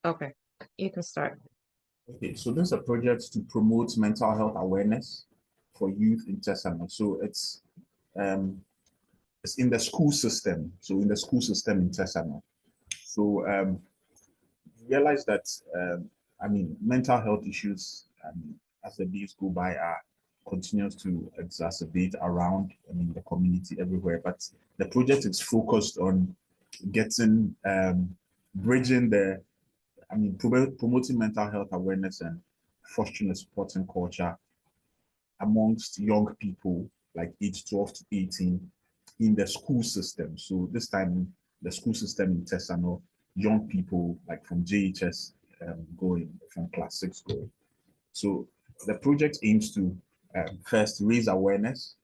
Okay, you can start. Okay, so this is a project to promote mental health awareness for youth in Tesano. So it's in the school system. So in the school system in Tesano. So realize that mental health issues as the days go by are continues to exacerbate around the community everywhere. But the project is focused on getting bridging the promoting mental health awareness and fostering a supporting culture amongst young people like age 12 to 18 in the school system. So this time, the school system in Tesano, young people like from JHS going, from class 6 going. So the project aims to first raise awareness,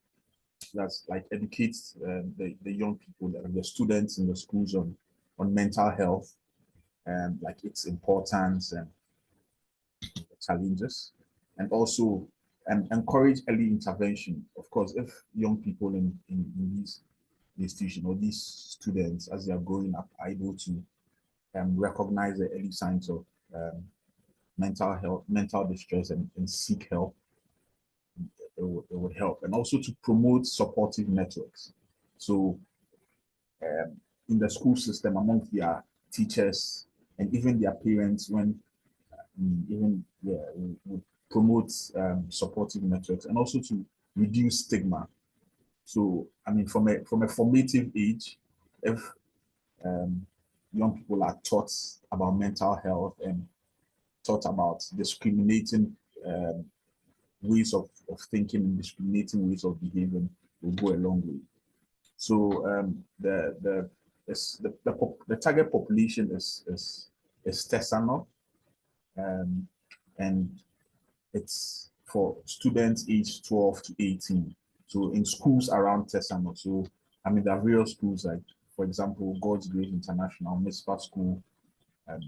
that's like educate the young people, the students in the schools on mental health and like its importance and challenges, and also encourage early intervention. Of course, if young people in these institutions or these students, as they are growing up, are able to recognize the early signs of mental health, mental distress, and seek help, it would help. And also to promote supportive networks. So um, in the school system, amongst their teachers and even their parents, when even yeah, we promote supportive networks and also to reduce stigma. So from a formative age, if um, young people are taught about mental health and taught about discriminating um, ways of thinking and discriminating ways of behaving, will go a long way. So the target population is Tesano, um, and it's for students aged 12 to 18. So in schools around Tesano. So there are various schools like, for example, God's Grace International, Mispa School, um,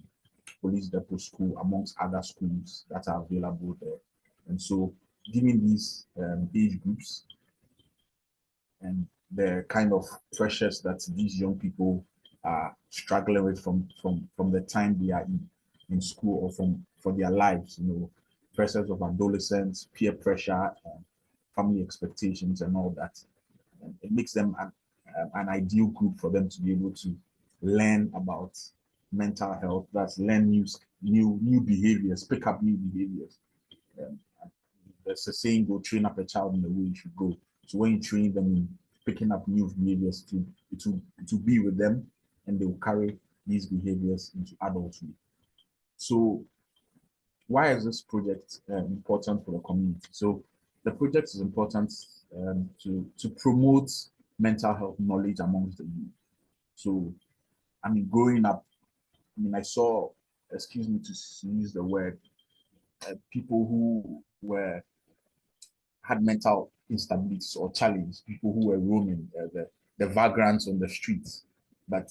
Police Depot School, amongst other schools that are available there. And so given these age groups and the kind of pressures that these young people are struggling with from the time they are in school or for their lives, pressures of adolescence, peer pressure, family expectations, and all that. And it makes them an ideal group for them to be able to learn about mental health. That's learn new behaviors, pick up new behaviors. Um, there's a saying, go train up a child in the way you should go. So when you train them in picking up new behaviors, to be with them, and they will carry these behaviors into adulthood. So why is this project important for the community? So the project is important to promote mental health knowledge amongst the youth. So growing up, I saw, excuse me to use the word, people who had mental instabilities or challenges, people who were roaming, the vagrants on the streets, but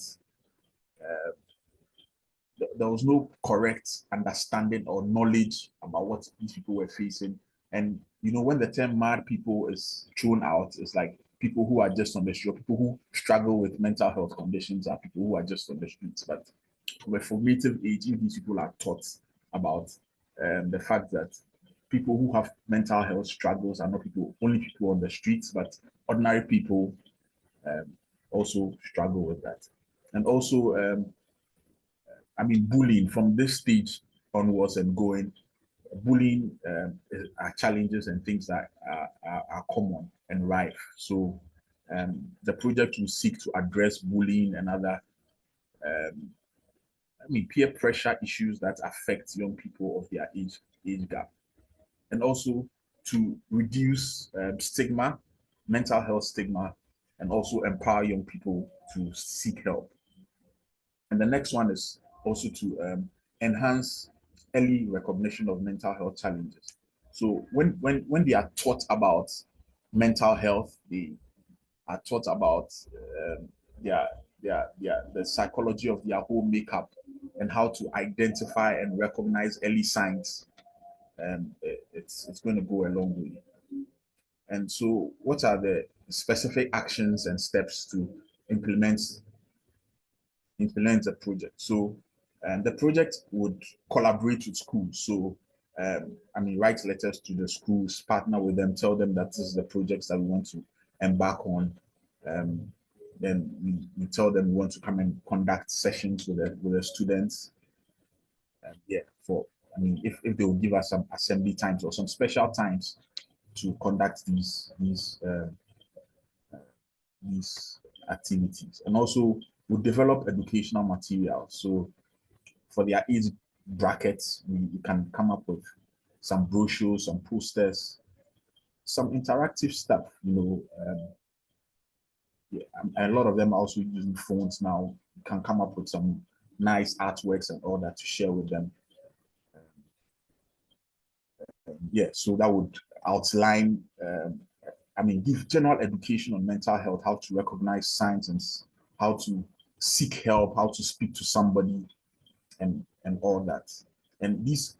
there was no correct understanding or knowledge about what these people were facing. And when the term mad people is thrown out, it's like people who are just on the street, people who struggle with mental health conditions are people who are just on the streets. But from a formative age, if these people are taught about the fact that people who have mental health struggles are not only people on the streets, but ordinary people um, also struggle with that. And also, bullying from this stage onwards and going, bullying are challenges and things that are common and rife. So the project will seek to address bullying and other um, peer pressure issues that affect young people of their age gap, and also to reduce stigma, mental health stigma, and also empower young people to seek help. And the next one is also to enhance early recognition of mental health challenges. So when they are taught about mental health, they are taught about their the psychology of their whole makeup and how to identify and recognize early signs. It's going to go a long way. And so, what are the specific actions and steps to implement implement a project? So And the project would collaborate with schools. So, write letters to the schools, partner with them, tell them that this is the projects that we want to embark on. Then we tell them we want to come and conduct sessions with the students. If they will give us some assembly times or some special times to conduct these activities. And also we develop educational materials. So for their age brackets, we can come up with some brochures, some posters, some interactive stuff. A lot of them are also using phones now. You can come up with some nice artworks and all that to share with them. So that would outline, give general education on mental health, how to recognize signs and how to seek help, how to speak to somebody, and all that. And these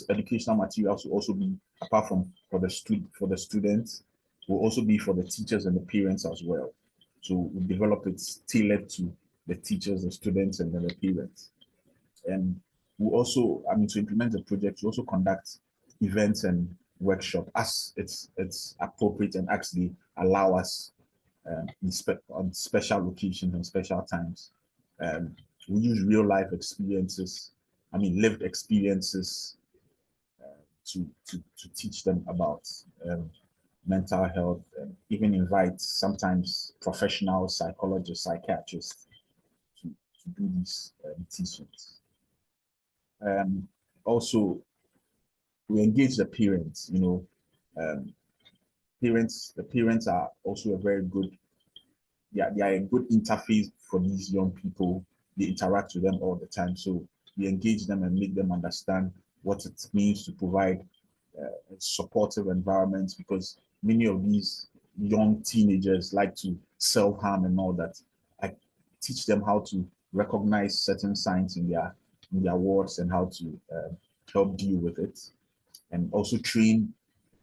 educational materials will also be, apart from for the students, will also be for the teachers and the parents as well. So we develop it tailored to the teachers, the students, and the parents. And we also, to implement the project, we also conduct events and workshops as it's appropriate and actually allow us on special locations and special times. We use real life experiences, lived experiences to teach them about mental health, and even invite sometimes professional psychologists, psychiatrists to do these teachings. Also, we engage the parents. The parents are also a very good, they are a good interface for these young people. They interact with them all the time. So we engage them and make them understand what it means to provide a supportive environment, because many of these young teenagers like to self-harm and all that. I teach them how to recognize certain signs in their wards and how to help deal with it, and also train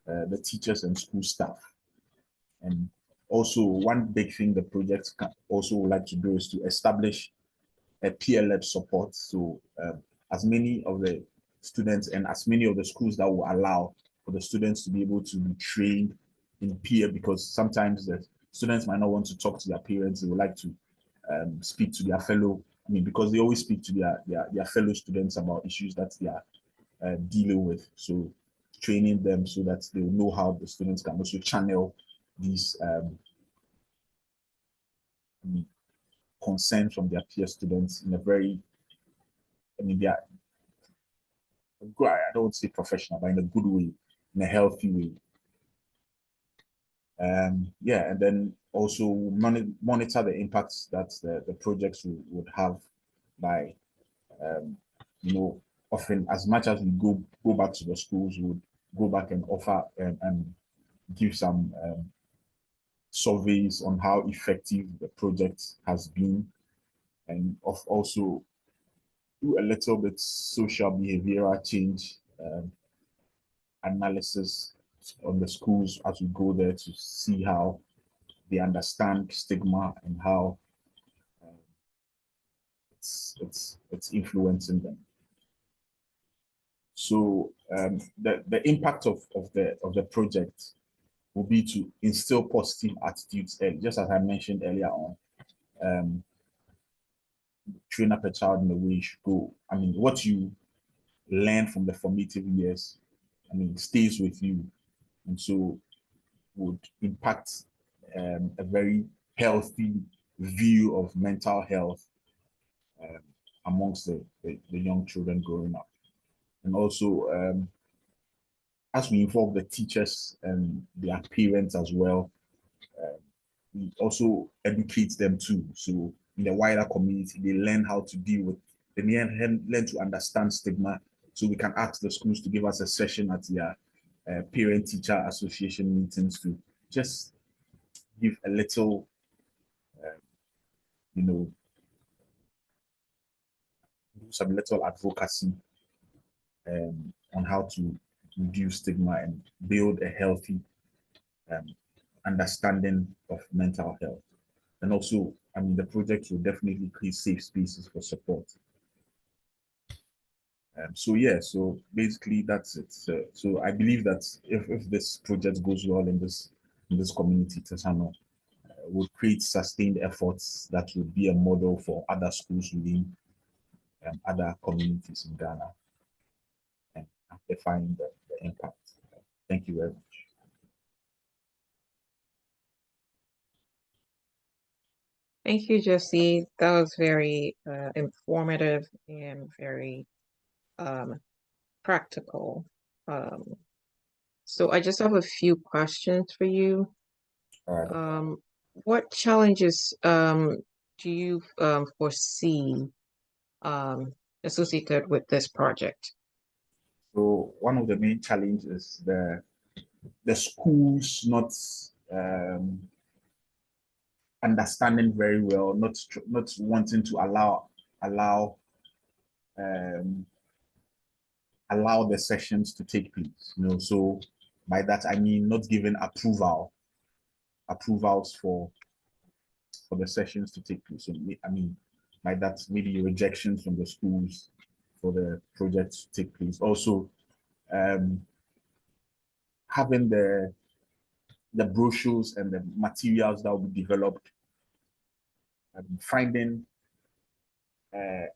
the teachers and school staff. And also, one big thing the project can also like to do is to establish a peer-led support. So as many of the students and as many of the schools that will allow for the students to be able to be trained in peer, because sometimes the students might not want to talk to their parents. They would like to speak to their fellow, because they always speak to their fellow students about issues that they are dealing with. So training them so that they will know how the students can also channel these concerns from their peer students in a very, they are, I don't want to say professional, but in a good way, in a healthy way. And then also monitor the impacts that the projects would have by, often, as much as we go back to the schools, we would go back and offer and give some surveys on how effective the project has been, and also do a little bit social behavioral change analysis on the schools as we go there to see how they understand stigma and how it's influencing them. So the impact of the project will be to instill positive attitudes early, just as I mentioned earlier on. Train up a child in the way you should go. What you learn from the formative years, stays with you, and so would impact a very healthy view of mental health amongst the young children growing up. And also, as we involve the teachers and their parents as well, we also educate them too. So in the wider community, they learn how to deal with, they learn to understand stigma. So we can ask the schools to give us a session at their parent-teacher association meetings to just give a little, do some little advocacy on how to reduce stigma and build a healthy understanding of mental health. And also, the project will definitely create safe spaces for support. So yeah, so basically that's it. So I believe that if this project goes well in this community, Tesano will create sustained efforts that will be a model for other schools within other communities in Ghana and amplifying the impact. Thank you very much. Thank you, Jesse. That was very informative and very practical. So I just have a few questions for you. All right. What challenges do you foresee associated with this project? So one of the main challenges is the schools not understanding very well, not wanting to allow um, allow the sessions to take place. So by that I mean not giving approvals for the sessions to take place. So I mean by that maybe rejections from the schools for the project to take place. Also, um, having the brochures and the materials that will be developed, finding uh,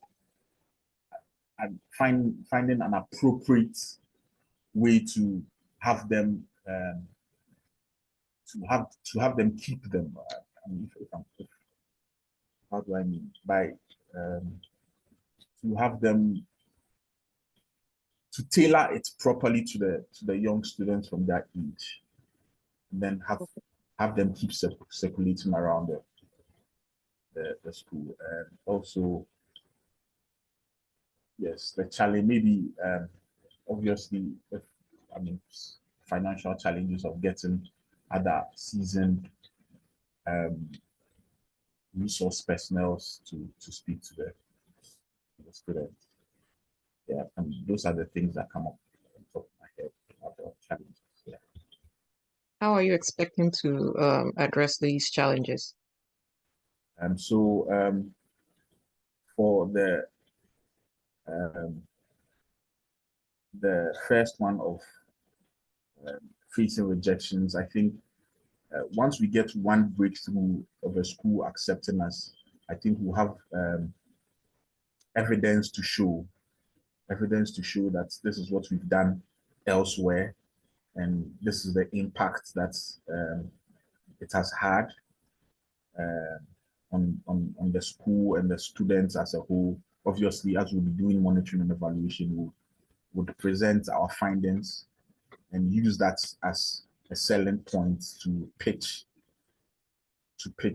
and finding an appropriate way to have them to have them keep them. I mean, how do I mean by to have them to tailor it properly to the young students from that age, and then have them keep circulating around the school. And also, yes, the challenge maybe obviously, I mean, financial challenges of getting other seasoned um, resource personnel to speak to the students. Yeah, I mean, those are the things that come up on top of my head about challenges. Yeah. How are you expecting to address these challenges? So for um, the first one of facing rejections, I think once we get one breakthrough of a school accepting us, I think we'll have evidence to show that this is what we've done elsewhere, and this is the impact that it has had uh, on the school and the students as a whole. Obviously, as we'll be doing monitoring and evaluation, we would present our findings and use that as a selling point to pitch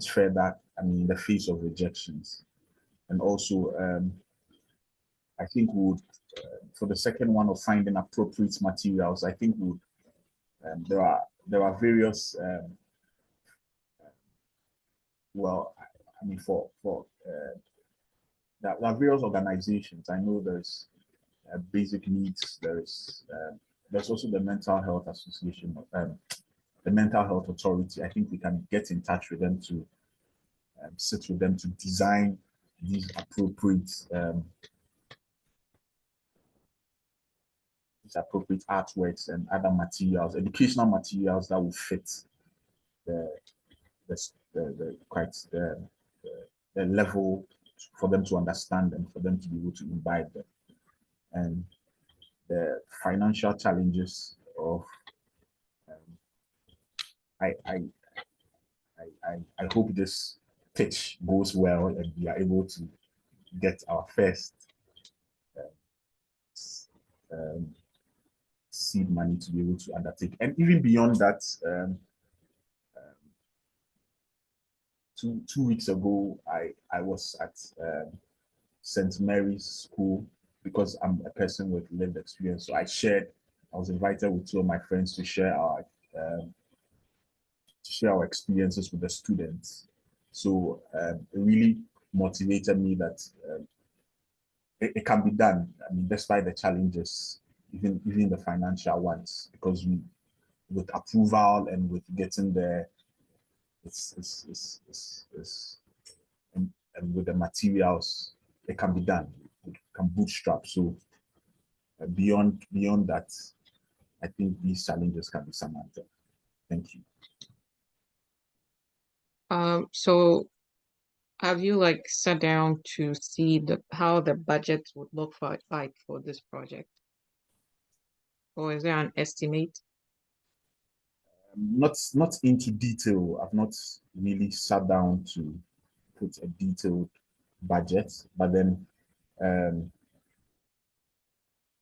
further. I mean, in the face of rejections, and also I think we would for the second one of finding appropriate materials. I think we would, there are various well, I mean for there are various organizations. I know there's basic needs. There's also the mental health association, the mental health authority. I think we can get in touch with them to sit with them to design these appropriate artworks and other materials, educational materials that will fit the quite the level for them to understand and for them to be able to imbibe them. And the financial challenges of um, I, I I hope this pitch goes well and we are able to get our first um, seed money to be able to undertake. And even beyond that, 2 weeks ago, I was at St. Mary's School because I'm a person with lived experience. So I was invited with two of my friends um, to share our experiences with the students. So it really motivated me that it can be done. I mean, despite the challenges, even the financial ones, because with approval and with getting there, it's and with the materials, it can be done. It can bootstrap. So beyond that, I think these challenges can be surmounted. Thank you. So have you like sat down to see how the budget would look like for this project? Or is there an estimate? Not into detail. I've not really sat down to put a detailed budget, but then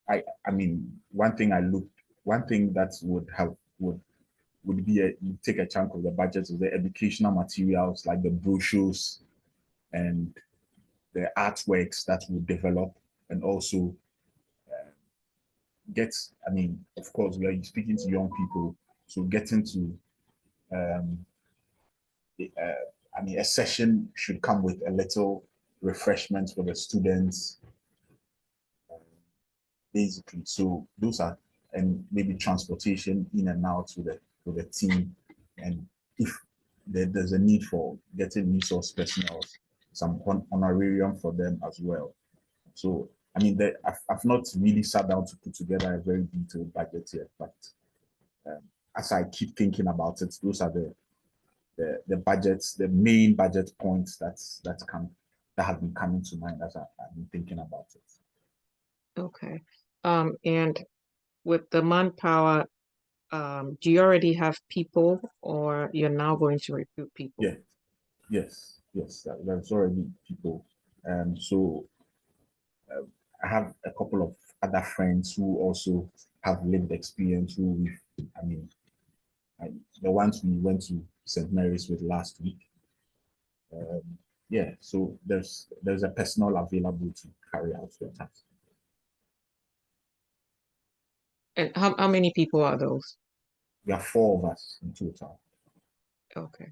I mean one thing that would be take a chunk of the budget is the educational materials like the brochures and the artworks that we develop, and also I mean, of course, we are speaking to young people, so getting to, I mean, a session should come with a little refreshments for the students, basically. So those are, and maybe transportation in and out with the team, and if there's a need for getting resource personnel, some honorarium for them as well. So I mean, I've not really sat down to put together a very detailed budget yet, but as I keep thinking about it, those are the budgets, the main budget points that have been coming to mind as I've been thinking about it. Okay. And with the manpower, do you already have people, or you're now going to recruit people? Yeah, yes, there's already people. So I have a couple of other friends who also have lived experience I mean, the ones we went to St. Mary's with last week. Yeah, so there's a personnel available to carry out your task. And how many people are those? We are 4 of us in total. Okay.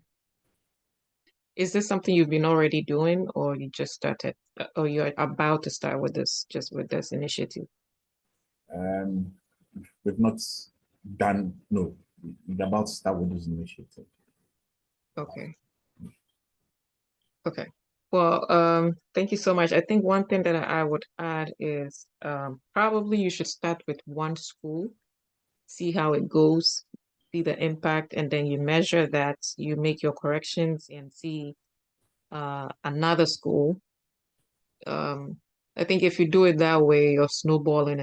Is this something you've been already doing, or you just started, or you're about to start with this initiative? Um, we've not done, no, we're about to start with this initiative. Okay. Okay. Well, thank you so much. I think one thing that I would add is probably you should start with one school, see how it goes, see the impact, and then you measure that, you make your corrections and see another school. I think if you do it that way, you're snowballing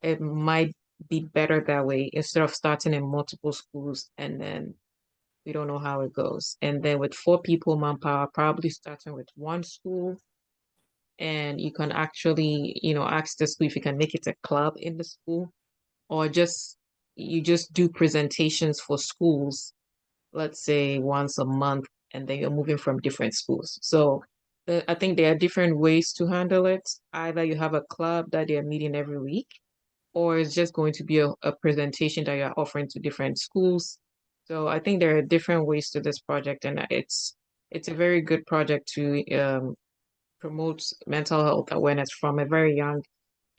it might be better that way instead of starting in multiple schools and then we don't know how it goes. And then with 4 people manpower, probably starting with one school, and you can actually, ask the school if you can make it a club in the school, or you just do presentations for schools, let's say once a month, and then you're moving from different schools. So I think there are different ways to handle it. Either you have a club that they're meeting every week, or it's just going to be a presentation that you're offering to different schools. So I think there are different ways to this project, and it's a very good project to promote mental health awareness from a very young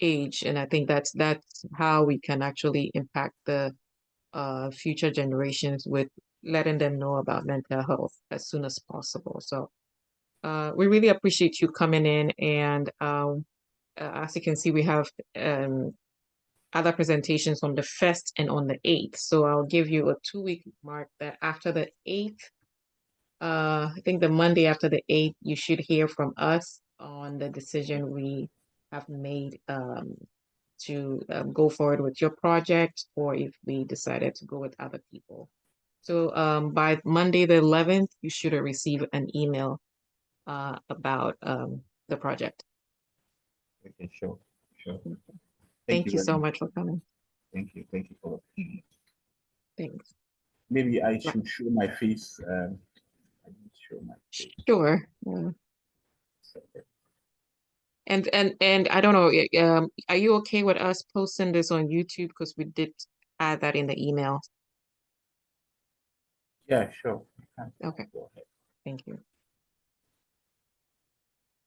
age. And I think that's how we can actually impact the future generations with letting them know about mental health as soon as possible. So we really appreciate you coming in, and as you can see, we have other presentations on the 1st and on the 8th. So I'll give you a 2-week mark that after the 8th, I think the Monday after the 8th, you should hear from us on the decision we have made to go forward with your project, or if we decided to go with other people. So by Monday the 11th, you should receive an email about the project. Okay, sure. Thank you very so much. much for coming. Thank you for the. Thanks. Maybe I Right. should show my face. I need to show my face. Sure. And I don't know, are you okay with us posting this on YouTube? Because we did add that in the email. Yeah, sure. Okay. Go ahead. Thank you.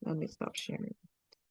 Let me stop sharing.